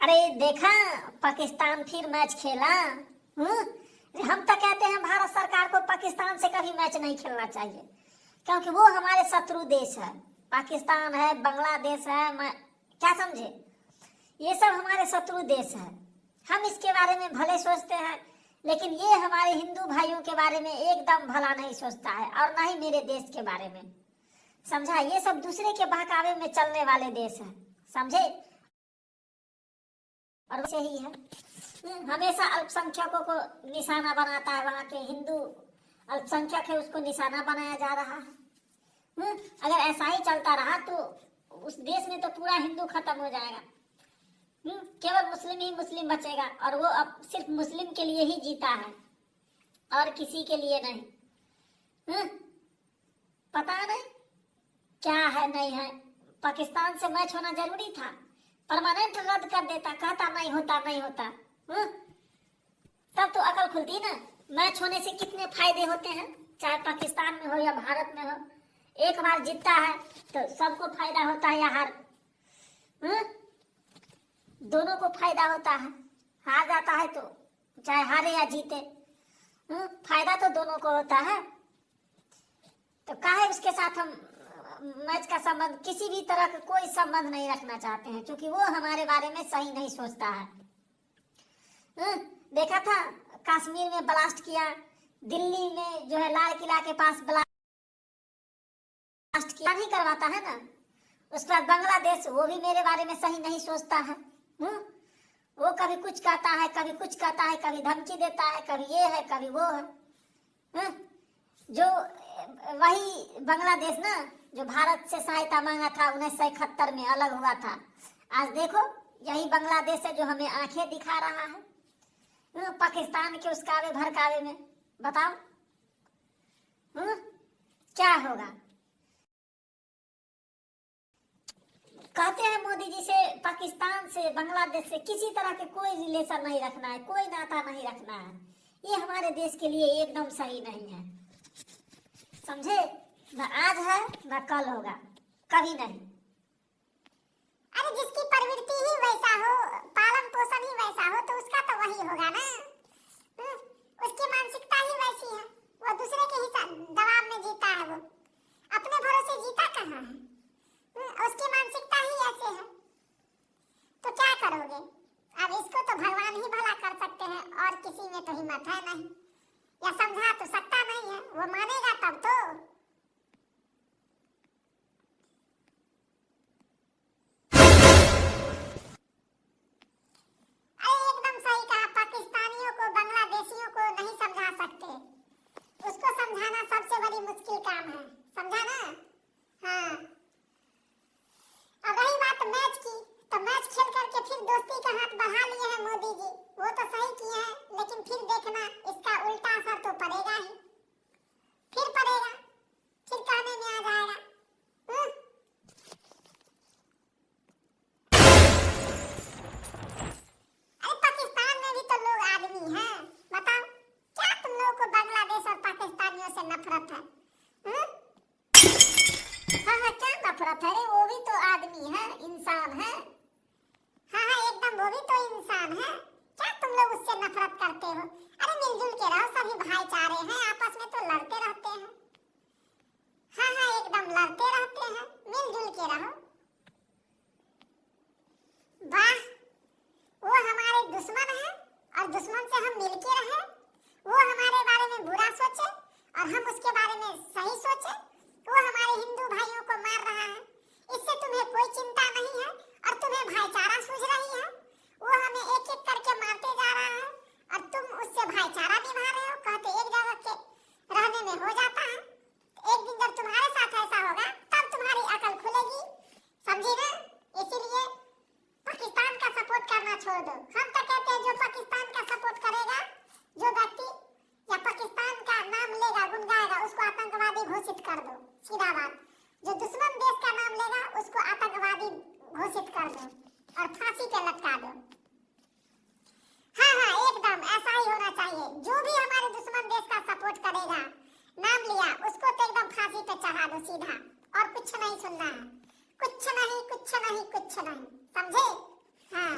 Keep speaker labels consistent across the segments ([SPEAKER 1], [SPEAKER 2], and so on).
[SPEAKER 1] अरे देखा, पाकिस्तान फिर मैच खेला। हम तो कहते हैं भारत सरकार को पाकिस्तान से कभी मैच नहीं खेलना चाहिए, क्योंकि वो हमारे शत्रु देश है। पाकिस्तान है, बांग्लादेश है, क्या समझे, ये सब हमारे शत्रु देश है। हम इसके बारे में भले सोचते हैं, लेकिन ये हमारे हिंदू भाइयों के बारे में एकदम भला नहीं सोचता है, और ना ही मेरे देश के बारे में। समझा, ये सब दूसरे के बहकावे में चलने वाले देश है, समझे। और वैसे ही है, हमेशा अल्पसंख्यकों को निशाना बनाता है। वहां के हिंदू अल्पसंख्यक है, उसको निशाना बनाया जा रहा है। अगर ऐसा ही चलता रहा तो उस देश में तो पूरा हिंदू खत्म हो जाएगा। केवल मुस्लिम ही मुस्लिम बचेगा, और वो अब सिर्फ मुस्लिम के लिए ही जीता है और किसी के लिए नहीं। पता नहीं क्या है नहीं है। पाकिस्तान से मैच होना जरूरी था, परमानेंट रद्द कर देता, कहता नहीं होता नहीं होता। तब तो अकल खुलती ना। मैच होने से कितने फायदे होते हैं, चाहे पाकिस्तान में हो या भारत में हो। एक बार जीतता है तो सबको फायदा होता है, या हार दोनों को फायदा होता है। हार जाता है तो चाहे हारे या जीते, फायदा तो दोनों को होता है। तो काहे उसके साथ हम मैच का संबंध, किसी भी तरह का कोई संबंध नहीं रखना चाहते हैं, क्योंकि वो हमारे बारे में सही नहीं सोचता है। देखा था कश्मीर में ब्लास्ट किया, दिल्ली में जो है लाल किला के पास ब्लास्ट किया, नहीं करवाता है ना। उसके बाद बांग्लादेश, वो भी मेरे बारे में सही नहीं सोचता है। वो कभी कुछ कहता है, कभी कुछ कहता है, कभी धमकी देता है, कभी ये है कभी वो है। जो वही बांग्लादेश ना, जो भारत से सहायता मांगा था 1971 में, अलग हुआ था। आज देखो यही बांग्लादेश है जो हमें आंखें दिखा रहा है पाकिस्तान के उस कावे भड़कावे में। बताओ क्या होगा। कहते हैं मोदी जी से पाकिस्तान से, बांग्लादेश से किसी तरह के कोई रिलेशन नहीं रखना है, कोई नाता नहीं रखना है। ये हमारे देश के लिए एकदम सही नहीं है, समझे। न आज है न कल होगा, कभी नहीं।
[SPEAKER 2] अरे जिसकी प्रवृत्ति ही वैसा हो, पालन पोषण ही वैसा हो, तो उसका तो वही होगा ना। उसकी मानसिकता ही वैसी है। वो दूसरे के ही दबाव में जीता है, वो अपने भरोसे जीता कहाँ है। उसकी मानसिकता ही ऐसे है, तो क्या करोगे। अब इसको तो भगवान ही भला कर सकते हैं, और किसी में तो हिम्मत है नहीं, या समझा तो सकता नहीं है। वो मानेगा तब तो। अरे एकदम सही कहा, पाकिस्तानियों को, बांग्लादेशियों को नहीं समझा सकते। उसको समझाना सबसे बड़ी मुश्किल काम है, समझा ना। हाँ, अब रही बात मैच की, तो मैच खेल करके फिर दोस्ती का हाथ बढ़ा लिए हैं मोदी जी। वो तो सही किए हैं, लेकिन फिर देखना इसका उल्टा असर तो पड़ेगा ही। फिर पड़ेगा, फिर कहने में आ जाएगा। अरे पाकिस्तान में भी तो लोग आदमी हैं। बताओ क्या तुम लोगों को बांग्लादेश और पाकिस्तानियों से नफरत है। हाँ, क्या नफरत है। वो भी तो आदमी है, इंसान है। हाँ, एकदम, वो भी तो इंसान है। क्या तुम लोग उससे नफरत करते हो। अरे मिलजुल के रहो, सभी भाईचारे हैं, आपस में तो लड़ते रहते हैं। हाँ, एकदम लड़ते रहते हैं, मिलजुल के रहो। वाह, वो हमारे दुश्मन है, और दुश्मन से हम मिलके रहे। वो हमारे बारे में बुरा सोचे और हम उसके बारे में सही सोचे। वो हमारे हिंदू भाइयों को मार रहा है, इससे तुम्हें कोई चिंता नहीं है, और तुम्हें भाईचारा सूझ रही है। वो हमें एक एक करके मारते जा रहा है, और तुम उससे भाईचारा निभा रहे हो। कहते एक जगह के रहने में हो जाता है। एक दिन जब तुम्हारे साथ ऐसा होगा, तब तुम्हारी अकल खुलेगी, समझी ना। इसीलिए पाकिस्तान का सपोर्ट करना छोड़ दो। हम तो कहते हैं जो पाकिस्तान का सपोर्ट करेगा, जो व्यक्ति या पाकिस्तान का नाम लेगा, गुनगाएगा, उसको आतंकवादी घोषित कर दो, सीधा बात। जो दुश्मन देश का नाम लेगा, उसको आतंकवादी घोषित कर दो और फांसी पे लटका दो। हाँ, एकदम ऐसा ही होना चाहिए। जो भी हमारे दुश्मन देश का सपोर्ट करेगा, नाम लिया, उसको तो एकदम फांसी पे चढ़ा दो सीधा, और कुछ नहीं सुनना है। कुछ नहीं, कुछ नहीं, कुछ नहीं, समझे। हाँ।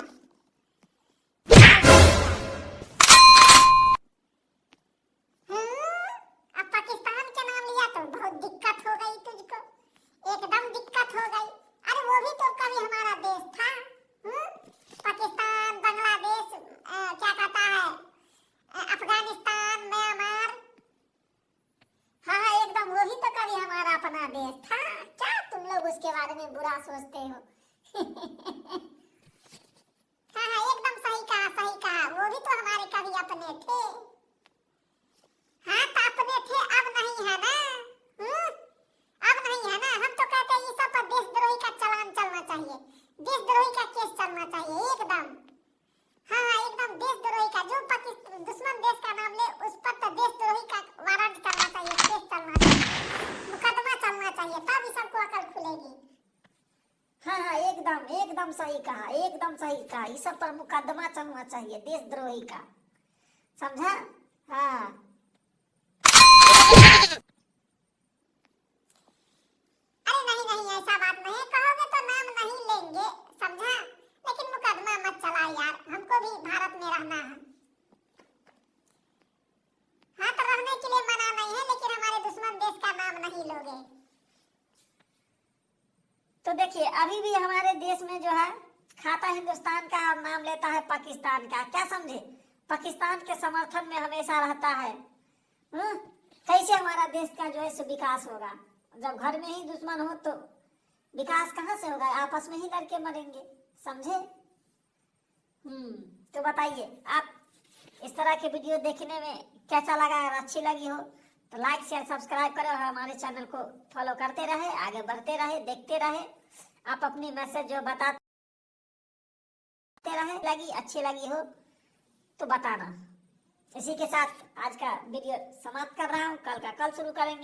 [SPEAKER 1] बुरा सोचते हो।
[SPEAKER 2] हाँ हाँ, एकदम सही कहा, सही कहा। वो भी तो हमारे कभी अपने थे। हाँ तो अपने थे, अब नहीं है ना। अब नहीं है ना। हम तो कहते हैं ये सब पर देशद्रोही का चालान चलना चाहिए, देशद्रोही का केस चलना चाहिए एकदम। हाँ हाँ, एकदम देशद्रोही का, जो पाकिस्तान दुश्मन देश का नाम ले उस पर तो देशद्रोही का वारंट चलना चाहिए, केस चलना चाहिए, मुकदमा चलना चाहिए, तब ही सबको अकल खुलेगी।
[SPEAKER 1] हाँ हाँ, एकदम एकदम सही कहा, एकदम सही कहा। इस सब पर मुकदमा चलना चाहिए देशद्रोही का, समझा? हाँ
[SPEAKER 2] अरे नहीं नहीं, ऐसा बात नहीं, कहोगे तो नाम नहीं लेंगे, समझा? लेकिन मुकदमा मत चला यार, हमको भी भारत में रहना है। हाँ तो रहने के लिए मना नहीं है, लेकिन हमारे दुश्मन देश का नाम नहीं लोगे।
[SPEAKER 1] तो देखिए, अभी भी हमारे देश में जो है खाता हिंदुस्तान का और नाम लेता है पाकिस्तान का। क्या समझे? पाकिस्तान के समर्थन में हमेशा रहता है। कैसे हमारा देश का जो है सो विकास होगा? जब घर में ही दुश्मन हो तो विकास कहाँ से होगा? आपस में ही लड़के मरेंगे, समझे? तो बताइए, आप इस तरह के वीडियो देखने में कैसा लगा? अगर अच्छी लगी हो तो लाइक शेयर सब्सक्राइब करें और हमारे चैनल को फॉलो करते रहे, आगे बढ़ते रहे, देखते रहे। आप अपनी मैसेज जो बताते रहे, लगी अच्छी लगी हो तो बताना। इसी के साथ आज का वीडियो समाप्त कर रहा हूँ। कल का कल शुरू करेंगे।